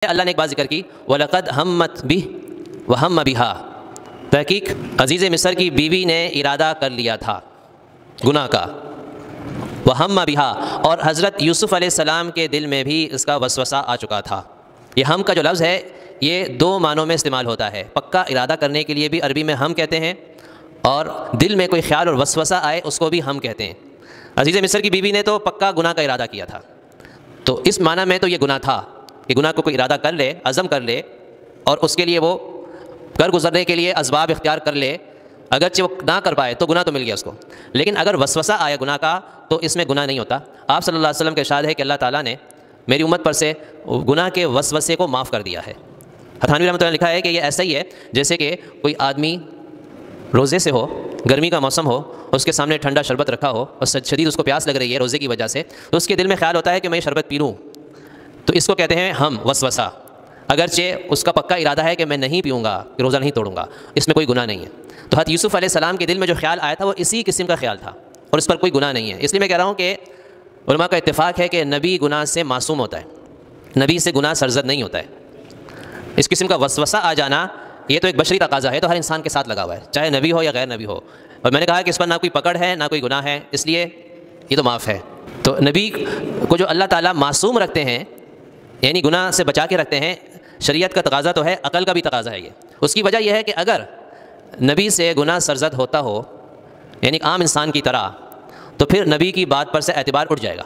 اللہ نے ایک بات ذکر کی وَلَقَدْ هَمَّتْ بِهِ وَهَمَّ بِهَا، تحقیق عزیز مصر کی بیوی نے ارادہ کر لیا تھا گناہ کا، وَهَمَّ بِهَا، اور حضرت یوسف علیہ السلام کے دل میں بھی اس کا وسوسہ آ چکا تھا۔ یہ ہم کا جو لفظ ہے یہ دو معنوں میں استعمال ہوتا ہے، پکا ارادہ کرنے کے لیے بھی عربی میں ہم کہتے ہیں، اور دل میں کوئی خیال اور وسوسہ آئے اس کو بھی ہم کہتے ہیں۔ عزیز مصر کی بیوی نے تو پکا گناہ کا ارادہ کیا تھا، تو اس معنی میں تو یہ گناہ تھا کہ گناہ کو کوئی ارادہ کر لے، عزم کر لے، اور اس کے لیے وہ کر گزرنے کے لیے اسباب اختیار کر لے، اگرچہ وہ نہ کر پائے تو گناہ تو مل گیا اس کو، لیکن اگر وسوسہ آیا گناہ کا تو اس میں گناہ نہیں ہوتا۔ آپ صلی اللہ علیہ وسلم کا ارشاد ہے کہ اللہ تعالیٰ نے میری امت پر سے گناہ کے وسوسے کو معاف کر دیا ہے۔ حتانوی رحمۃ اللہ نے لکھا ہے کہ یہ ایسا ہی ہے جیسے کہ کوئی آدمی روزے سے ہو، گرمی کا موسم ہو، اس کے سامنے ٹھنڈا شربت رکھا ہو اور شدید اس کو پیاس لگ رہی ہے روزے کی وجہ سے، تو اس کے دل میں خیال ہوتا ہے کہ میں یہ شربت پی لوں، تو اس کو کہتے ہیں ہم وسوسہ، اگرچہ اس کا پکا ارادہ ہے کہ میں نہیں پیوں گا، روزہ نہیں توڑوں گا، اس میں کوئی گناہ نہیں ہے۔ تو حضرت یوسف علیہ السلام کے دل میں جو خیال آیا تھا وہ اسی قسم کا خیال تھا، اور اس پر کوئی گناہ نہیں ہے۔ اس لیے میں کہہ رہا ہوں کہ علماء کا اتفاق ہے کہ نبی گناہ سے معصوم ہوتا ہے، نبی سے گناہ سرزد نہیں ہوتا ہے۔ اس قسم کا وسوسہ آ جانا یہ تو ایک بشری تقاضا ہے، تو ہر انسان کے ساتھ لگا ہوا ہے، چاہے نبی ہو یا غیر نبی ہو، اور میں نے کہا کہ اس پر نہ کوئی پکڑ ہے نہ کوئی گناہ ہے، اس لیے یہ تو معاف ہے۔ تو نبی کو جو اللہ تعالیٰ معصوم رکھتے ہیں، یعنی گناہ سے بچا کے رکھتے ہیں، شریعت کا تقاضا تو ہے، عقل کا بھی تقاضا ہے یہ۔ اس کی وجہ یہ ہے کہ اگر نبی سے گناہ سرزد ہوتا ہو، یعنی عام انسان کی طرح، تو پھر نبی کی بات پر سے اعتبار اٹھ جائے گا۔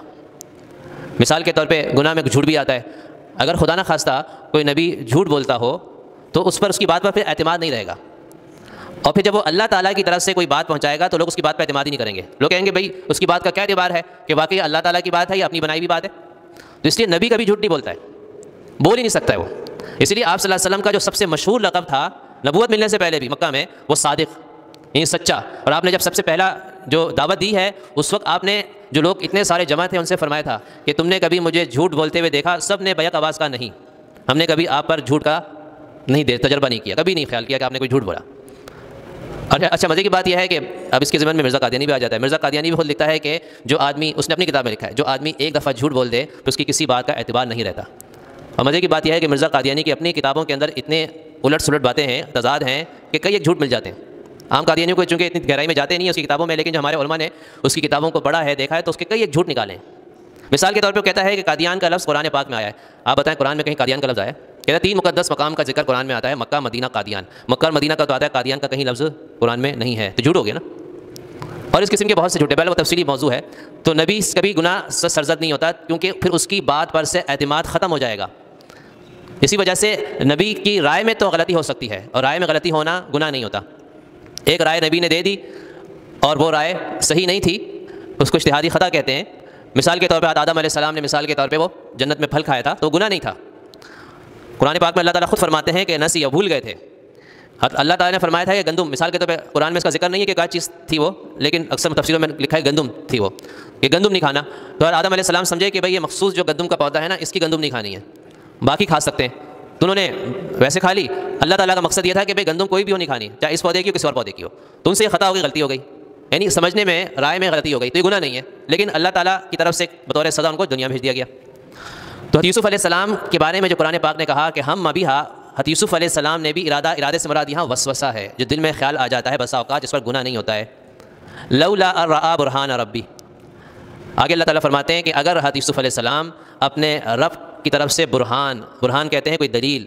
مثال کے طور پہ گناہ میں جھوٹ بھی آتا ہے، اگر خدا نہ خواستہ کوئی نبی جھوٹ بولتا ہو تو اس پر اس کی بات پر پھر اعتماد نہیں رہے گا، اور پھر جب وہ اللہ تعالیٰ کی طرف سے کوئی بات پہنچائے گا تو لوگ اس کی بات پہ اعتماد ہی نہیں کریں گے، لوگ کہیں گے بھائی اس کی بات کا کیا اعتبار ہے کہ واقعی اللہ تعالیٰ کی بات ہے یا اپنی بنائی ہوئی بات ہے۔ تو اس لیے نبی کبھی جھوٹ نہیں بولتا ہے، بول ہی نہیں سکتا ہے وہ۔ اس لیے آپ صلی اللہ علیہ وسلم کا جو سب سے مشہور لقب تھا نبوت ملنے سے پہلے بھی مکہ میں، وہ صادق، یعنی سچا۔ اور آپ نے جب سب سے پہلا جو دعوت دی ہے اس وقت آپ نے جو لوگ اتنے سارے جمع تھے ان سے فرمایا تھا کہ تم نے کبھی مجھے جھوٹ بولتے ہوئے دیکھا؟ سب نے بیک آواز کا نہیں، ہم نے کبھی آپ پر جھوٹ کا نہیں تجربہ نہیں کیا، کبھی نہیں خیال کیا کہ آپ نے کوئی جھوٹ بولا۔ اچھا مزے کی بات یہ ہے کہ اب اس کے ذمن میں مرزا قادیانی بھی آ جاتا ہے۔ مرزا قادیانی بھی خود لکھتا ہے کہ جو آدمی، اس نے اپنی کتاب میں لکھا ہے، جو آدمی ایک دفعہ جھوٹ بول دے تو اس کی کسی بات کا اعتبار نہیں رہتا۔ اور مزے کی بات یہ ہے کہ مرزا قادیانی کی اپنی کتابوں کے اندر اتنے الٹ سلٹ باتیں ہیں، تضاد ہیں کہ کئی ایک جھوٹ مل جاتے ہیں۔ عام قادیانیوں کو چونکہ اتنی گہرائی میں جاتے نہیں ہیں اس کی کتابوں میں، لیکن جو ہمارے علماء نے اس کی کتابوں کو پڑھا ہے، دیکھا ہے، تو اس کے کئی ایک جھوٹ نکالے ہیں۔ مثال کے طور پہ کہتا ہے کہ قادیان کا لفظ قرآن پاک میں آیا ہے، آپ بتائیں قرآن میں کہیں قادیان کا لفظ آیا ہے؟ کہتا ہے 3 مقدس مقام کا ذکر قرآن میں آتا ہے، مکہ، مدینہ، قادیان۔ مکہ اور مدینہ کا تو آتا ہے، قادیان کا کہیں لفظ قرآن میں نہیں ہے، تو جھوٹ ہو گیا نا۔ اور اس قسم کے بہت سے جھوٹے، پہلے وہ تفصیلی موضوع ہے۔ تو نبی کبھی گناہ سے سرزد نہیں ہوتا، کیونکہ پھر اس کی بات پر سے اعتماد ختم ہو جائے گا۔ اسی وجہ سے نبی کی رائے میں تو غلطی ہو سکتی ہے، اور رائے میں غلطی ہونا گناہ نہیں ہوتا۔ ایک رائے نبی نے دے دی اور وہ رائے صحیح نہیں تھی، اس کو اجتہادی خطا کہتے ہیں۔ مثال کے طور پہ آدم علیہ السلام نے مثال کے طور پہ وہ جنت میں پھل کھایا تھا تو گناہ نہیں تھا۔ قرآن پاک میں اللہ تعالیٰ خود فرماتے ہیں کہ نسی، بھول گئے تھے۔ اللہ تعالیٰ نے فرمایا تھا کہ گندم، مثال کے طور پہ قرآن میں اس کا ذکر نہیں ہے کہ کیا چیز تھی وہ، لیکن اکثر تفسیروں میں لکھا ہے گندم تھی وہ، کہ گندم نہیں کھانا۔ تو آدم علیہ السلام سمجھے کہ بھائی یہ مخصوص جو گندم کا پودا ہے نا، اس کی گندم نہیں کھانی ہے، باقی کھا سکتے ہیں، تو انہوں نے ویسے کھا لی۔ اللہ تعالیٰ کا مقصد یہ تھا کہ بھائی گندم کوئی بھی ہو نہیں کھانی، چاہے اس پودے کی ہو کسی اور پودے کی ہو۔ تو ان سے یہ خطا ہو گئی، غلطی ہو گئی، یعنی سمجھنے میں، رائے میں غلطی ہو گئی، تو یہ گناہ نہیں ہے، لیکن اللہ تعالیٰ کی طرف سے بطور سزا ان کو دنیا بھیج دیا گیا۔ تو حضرت یوسف علیہ السلام کے بارے میں جو قرآن پاک نے کہا کہ ہم ابیہا، حضرت یوسف علیہ السلام نے بھی ارادے سے مراد یہاں وسوسہ ہے، جو دل میں خیال آ جاتا ہے بسا اوقات، جس پر گناہ نہیں ہوتا ہے۔ لولا ان رأى برہان ربی، آگے اللہ تعالیٰ فرماتے ہیں کہ اگر حضرت یوسف علیہ السلام اپنے رب کی طرف سے برہان کہتے ہیں کوئی دلیل،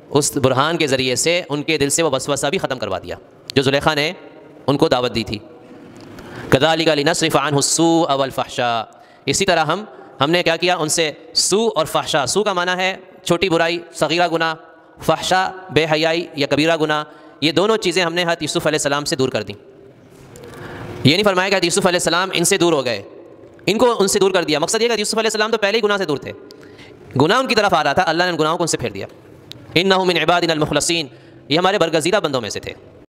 اس برہان کے ذریعے سے ان کے دل سے وہ وسوسہ بھی ختم کروا دیا جو زلیخا نے ان کو دعوت دی تھی۔ کذالک لنصرف عنہ السوء والفحشاء، اسی طرح ہم نے کیا کیا ان سے سوء اور فحشاء، سوء کا معنی ہے چھوٹی برائی، صغیرہ گناہ، فحشاء بے حیائی یا کبیرہ گناہ، یہ دونوں چیزیں ہم نے حضرت یوسف علیہ السلام سے دور کر دیں۔ یہ نہیں فرمایا کہ حضرت یوسف علیہ السلام ان سے دور ہو گئے، ان کو ان سے دور کر دیا۔ مقصد یہ کہ یوسف علیہ السلام تو پہلے ہی گناہ سے دور تھے، گناہ ان کی طرف آ رہا تھا، اللہ نے ان گناہوں کو ان سے پھیر دیا۔ انہ من عبادنا المخلصین، یہ ہمارے برگزیدہ بندوں میں سے تھے۔